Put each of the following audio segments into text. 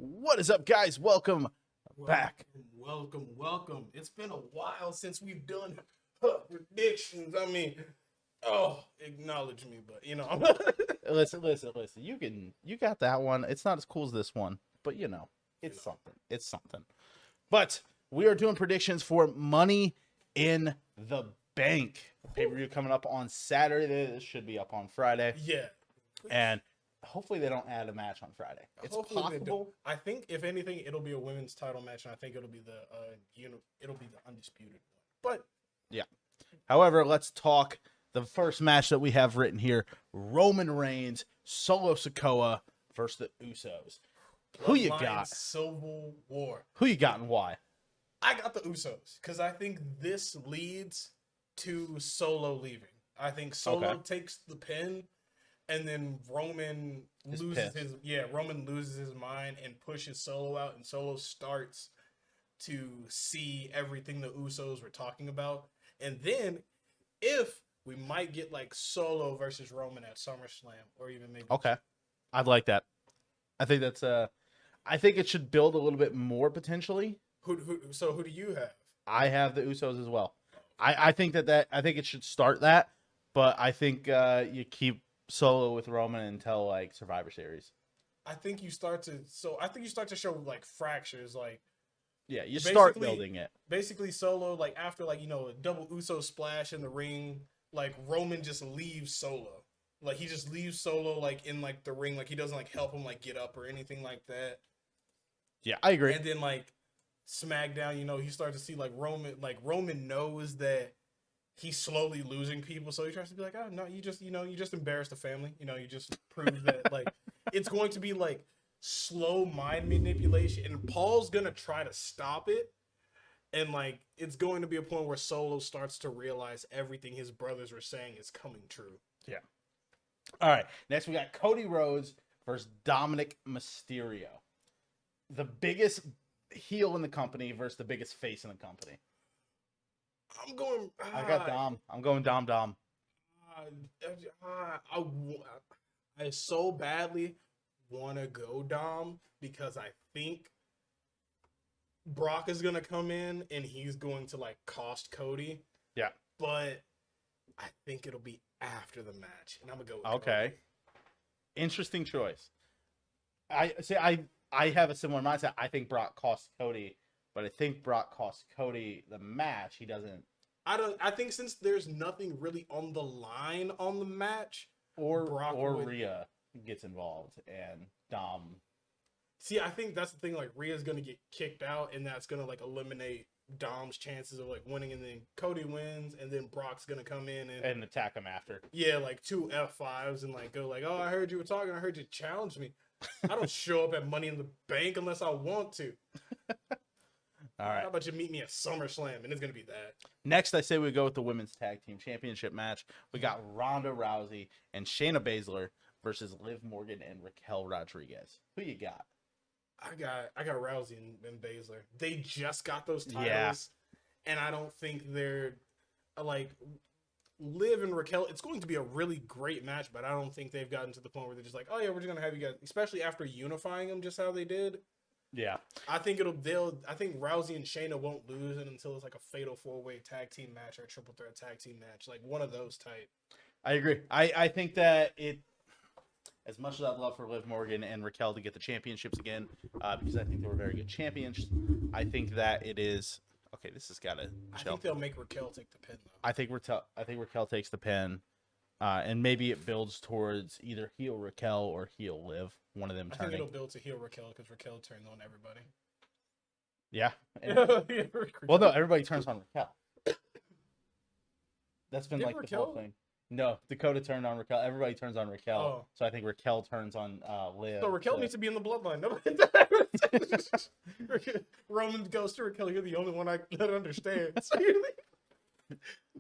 What is up, guys? Welcome back. Welcome. It's been a while since we've done predictions. Acknowledge me, but Listen. You got that one. It's not as cool as this one, but it's something. It's something. But we are doing predictions for Money in the Bank pay-per-view coming up on Saturday. This should be up on Friday, yeah. and hopefully they don't add a match on Friday. It's Hopefully they don't. possible. I think if anything, it'll be a women's title match, and I think it'll be the undisputed one. But Yeah. However, let's talk the first match that we have written here: Roman Reigns, Solo Sikoa versus the Usos. Who you Bloodline got? Civil War. Who you got and why? I got the Usos because I think this leads to Solo leaving. I think Solo takes the pin, and then Roman loses his mind and pushes Solo out, and Solo starts to see everything the Usos were talking about. And then if we might get like Solo versus Roman at SummerSlam, or even maybe I'd like that. I think that's I think it should build a little bit more potentially. Who do you have? I have the Usos as well. I think I think it should start that, but I think you keep Solo with Roman until like Survivor Series. I think you start to show like fractures, like you start building it. Basically, Solo, like after like a double Uso splash in the ring, like Roman just leaves Solo. Like he just leaves Solo like in like the ring, like he doesn't like help him like get up or anything like that. Yeah, I agree. And then like SmackDown, he starts to see like Roman knows that he's slowly losing people, so he tries to be like, oh no, you just embarrassed the family. You just prove that like it's going to be like slow mind manipulation, and Paul's gonna try to stop it, and like it's going to be a point where Solo starts to realize everything his brothers were saying is coming true. Yeah. All right. Next, we got Cody Rhodes versus Dominic Mysterio, the biggest heel in the company versus the biggest face in the company. I got Dom. I'm going Dom. I so badly want to go Dom because I think Brock is gonna come in and he's going to like cost Cody. Yeah, but I think it'll be after the match, and I'm gonna go with Cody. Interesting choice. I have a similar mindset. I think Brock costs Cody, but I think Brock costs Cody the match. He doesn't. I think since there's nothing really on the line on the match, or Rhea gets involved and Dom. See, I think that's the thing. Like Rhea's gonna get kicked out, and that's gonna like eliminate Dom's chances of like winning, and then Cody wins, and then Brock's gonna come in and attack him after. Yeah, like 2 F5s and like go like, oh, I heard you were talking. I heard you challenge me. I don't show up at Money in the Bank unless I want to. All right. How about you meet me at SummerSlam, and it's gonna be that. Next, I say we go with the Women's Tag Team Championship match. We got Ronda Rousey and Shayna Baszler versus Liv Morgan and Raquel Rodriguez. Who you got? I got Rousey and Baszler. They just got those titles, and I don't think they're like Liv and Raquel. It's going to be a really great match, but I don't think they've gotten to the point where they're just like, oh yeah, we're just gonna have you guys, especially after unifying them just how they did. Yeah, I think I think Rousey and Shayna won't lose it until it's like a fatal 4-way tag team match or a triple threat tag team match, like one of those type. I agree. I think that it. As much as I'd love for Liv Morgan and Raquel to get the championships again, because I think they were very good champions, I think that it is okay. This has got to. I think they'll make Raquel take the pin, though. I think Raquel takes the pin, and maybe it builds towards either heel Raquel or heel Liv. One of them turning. I think it'll build to heel Raquel because Raquel turned on everybody. Yeah. Well, no, everybody turns on Raquel. That's been like the whole thing. No, Dakota turned on Raquel. Everybody turns on Raquel. Oh. So I think Raquel turns on Liv. So Raquel needs to be in the bloodline. Roman goes to Raquel. You're the only one that understands.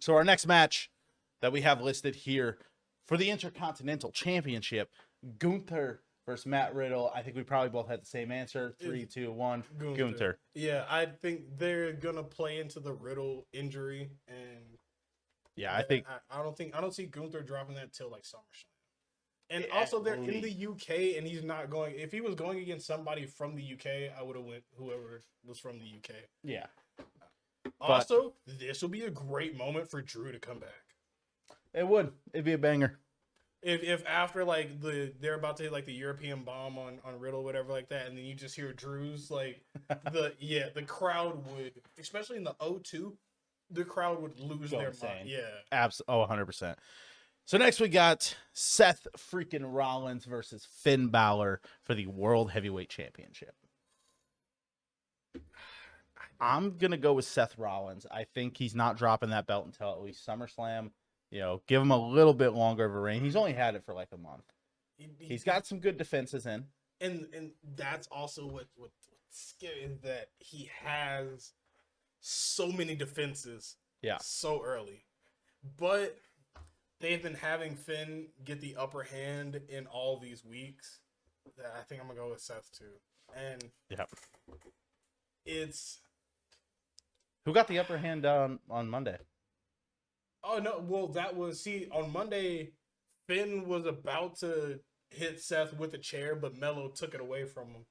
So our next match that we have listed here for the Intercontinental Championship, Gunther versus Matt Riddle. I think we probably both had the same answer. 3, 2, 1. Gunther. Yeah, I think they're gonna play into the Riddle injury, and yeah, I think I don't see Gunther dropping that till like SummerSlam. And At also, they're in the least. UK, and he's not going. If he was going against somebody from the UK, I would have went whoever was from the UK. Yeah. Also, this will be a great moment for Drew to come back. It would. It'd be a banger. If after like they're about to hit like the European bomb on Riddle, whatever like that, and then you just hear Drew's like the crowd would, especially in the O2, the crowd would lose Go their insane. mind. Yeah. Absolutely. 100%. So next we got Seth freaking Rollins versus Finn Balor for the World Heavyweight Championship. I'm going to go with Seth Rollins. I think he's not dropping that belt until at least SummerSlam. You know, give him a little bit longer of a reign. He's only had it for like a month. He's got some good defenses in. And that's also what's scary is that he has so many defenses so early. But they've been having Finn get the upper hand in all these weeks. That I think I'm going to go with Seth too. And it's... Who got the upper hand on Monday? Oh, no. Well, that was... See, on Monday, Finn was about to hit Seth with a chair, but Melo took it away from him.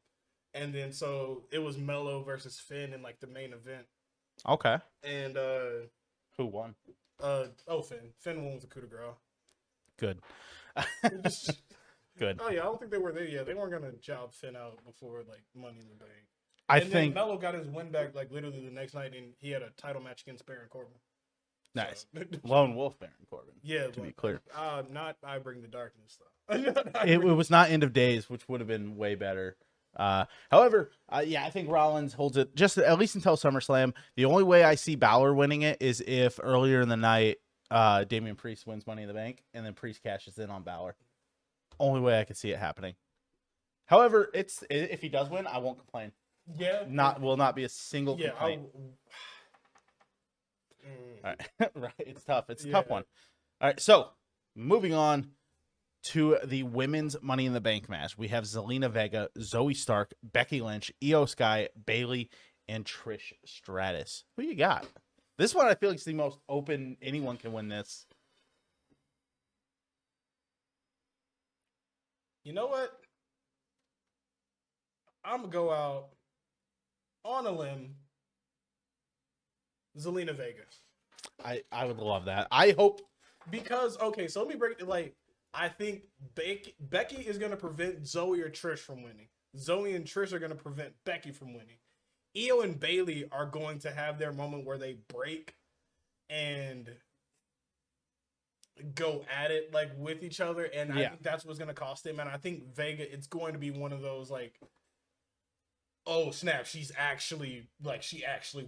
And then, so, it was Melo versus Finn in, like, the main event. Okay. And, who won? Finn. Finn won with the coup de grace. Good. Good. Oh, yeah, I don't think they were there yet. They weren't going to job Finn out before, like, Money in the Bank. I think think Melo got his win back, like, literally the next night, and he had a title match against Baron Corbin. nice. So. Lone Wolf Baron Corbin. Yeah. To be clear. Not I Bring the Darkness, though. It was not End of Days, which would have been way better. However, I think Rollins holds it just at least until SummerSlam. The only way I see Balor winning it is if earlier in the night, Damian Priest wins Money in the Bank, and then Priest cashes in on Balor. Only way I can see it happening. However, if he does win, I won't complain. Yeah. Will not be a single complaint. All right. Right. It's tough. It's a tough one. All right. So moving on to the women's Money in the Bank match. We have Zelina Vega, Zoe Stark, Becky Lynch, Io Sky, Bayley, and Trish Stratus. Who you got? This one I feel like is the most open. Anyone can win this. You know what? I'm going to go out on a limb. Zelina Vega. I would love that. I hope. Because, okay, so let me break it. Like, I think Becky is going to prevent Zoe or Trish from winning. Zoe and Trish are going to prevent Becky from winning. Io and Bayley are going to have their moment where they break and go at it, like, with each other. And I think that's what's going to cost them. And I think Vega, it's going to be one of those, like, oh, snap, she actually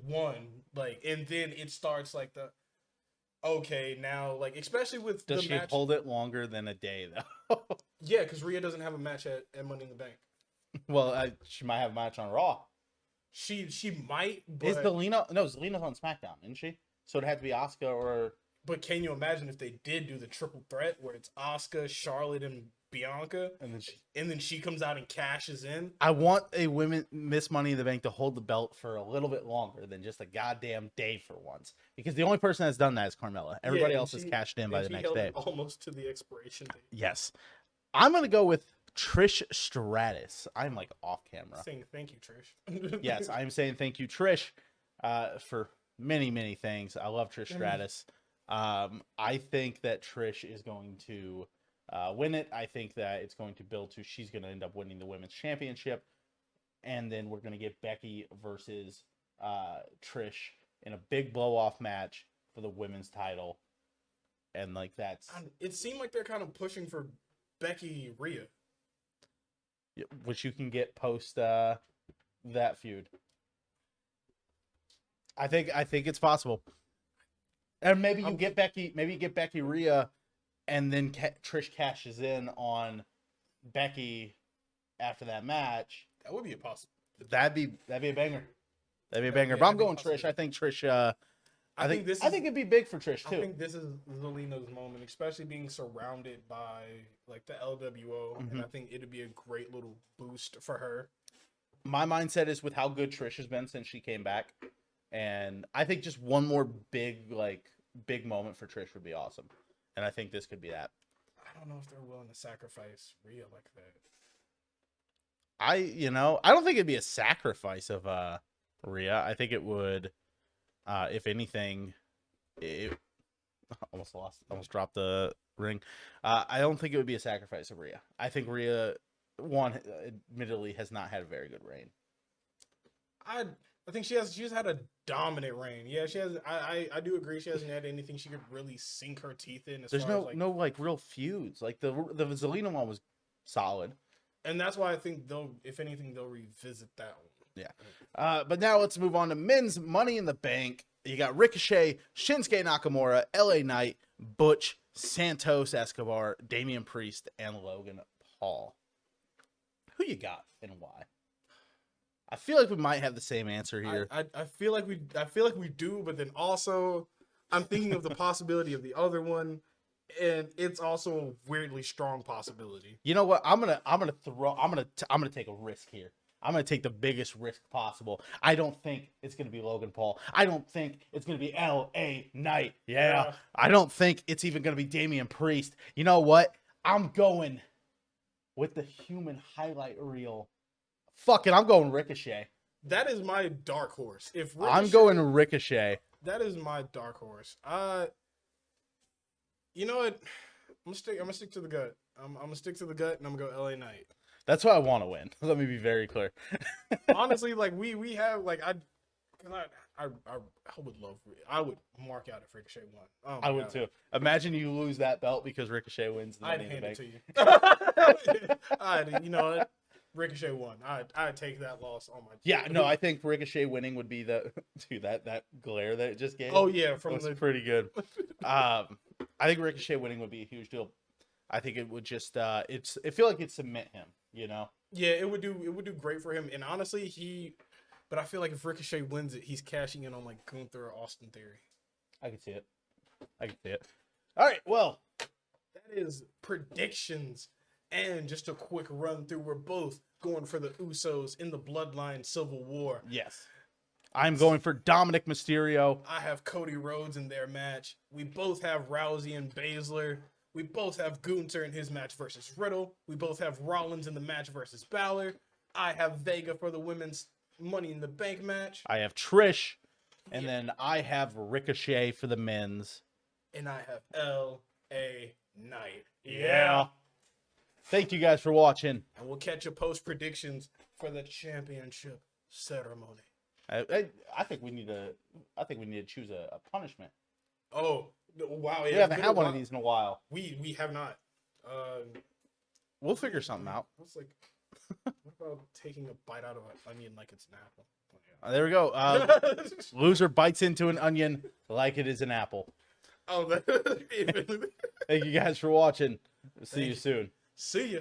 won. Like, and then it starts, like, okay, now, like, especially with Does the she match. hold it longer than a day, though? Yeah, because Rhea doesn't have a match at Money in the Bank. Well, she might have a match on Raw. She might, but... Is Zelina... No, Zelina's on SmackDown, isn't she? So it'd have to be Asuka or... But can you imagine if they did do the triple threat where it's Asuka, Charlotte, and Bianca, and then she comes out and cashes in? I want a women Miss Money in the Bank to hold the belt for a little bit longer than just a goddamn day for once. Because the only person that's done that is Carmella. Everybody else has cashed in by the next day. Almost to the expiration date. Yes. I'm going to go with Trish Stratus. I'm like off camera. Saying thank you, Trish. Yes, I'm saying thank you, Trish, for many, many things. I love Trish Stratus. I think that Trish is going to win it. I think that it's going to build to she's going to end up winning the women's championship. And then we're going to get Becky versus Trish in a big blow-off match for the women's title. And like that's... It seemed like they're kind of pushing for Becky Rhea. Which you can get post that feud. I think it's possible. And maybe you get Becky Rhea, and then Trish cashes in on Becky after that match. That would be a possible. That'd be a banger. That'd be a banger. But I'm going Trish. I think Trish. I think it'd be big for Trish too. I think this is Zelina's moment, especially being surrounded by like the LWO, and I think it'd be a great little boost for her. My mindset is with how good Trish has been since she came back, and I think just one more big moment for Trish would be awesome, and I think this could be that. don't know if they're willing to sacrifice Rhea like that. I don't think it'd be a sacrifice of Rhea. I think it would, if anything, it almost dropped the ring. I don't think it would be a sacrifice of Rhea. I think Rhea, one, admittedly, has not had a very good reign. I think she's had a dominant reign. Yeah, she has. I do agree. She hasn't had anything she could really sink her teeth in. There's no real feuds. Like the Zelina one was solid, and that's why I think if anything, they'll revisit that one. Yeah. But now let's move on to men's Money in the Bank. You got Ricochet, Shinsuke Nakamura, LA Knight, Butch, Santos Escobar, Damian Priest, and Logan Paul. Who you got and why? I feel like we might have the same answer here. I feel like we do, but then also I'm thinking of the possibility of the other one, and it's also a weirdly strong possibility. You know what? I'm gonna take a risk here. I'm going to take the biggest risk possible. I don't think it's going to be Logan Paul. I don't think it's going to be LA Knight. Yeah. I don't think it's even going to be Damian Priest. You know what? I'm going with the human highlight reel. Fuck it. I'm going Ricochet. That is my dark horse. I'm going Ricochet. That is my dark horse. You know what? I'm gonna stick to the gut. I'm gonna stick to the gut, and I'm gonna go LA Knight. That's what I want to win. Let me be very clear. Honestly, like we have like I would mark out if Ricochet won. Oh I would too. Imagine you lose that belt because Ricochet wins. I'd hand it to you. You know what? Ricochet won. I'd take that loss on my. Yeah, no, I think Ricochet winning would be that glare that it just gave. Oh yeah, pretty good. I think Ricochet winning would be a huge deal. I think it would just it feel like it'd submit him, you know? Yeah, it would do great for him. And honestly, but I feel like if Ricochet wins it, he's cashing in on like Gunther or Austin Theory. I can see it. All right, well, that is predictions. And just a quick run through, we're both going for the Usos in the Bloodline Civil War. Yes. I'm going for Dominic Mysterio. I have Cody Rhodes in their match. We both have Rousey and Baszler. We both have Gunther in his match versus Riddle. We both have Rollins in the match versus Balor. I have Vega for the women's Money in the Bank match. I have Trish. And then I have Ricochet for the men's. And I have L.A. Knight. Yeah. Thank you guys for watching. And we'll catch your post predictions for the championship ceremony. I think we need to choose a punishment. Oh, wow. We haven't had one of these in a while. We have not. We'll figure something out. What about taking a bite out of an onion like it's an apple? Oh, yeah. There we go. Loser bites into an onion like it is an apple. Oh, Thank you guys for watching. See you soon. See ya.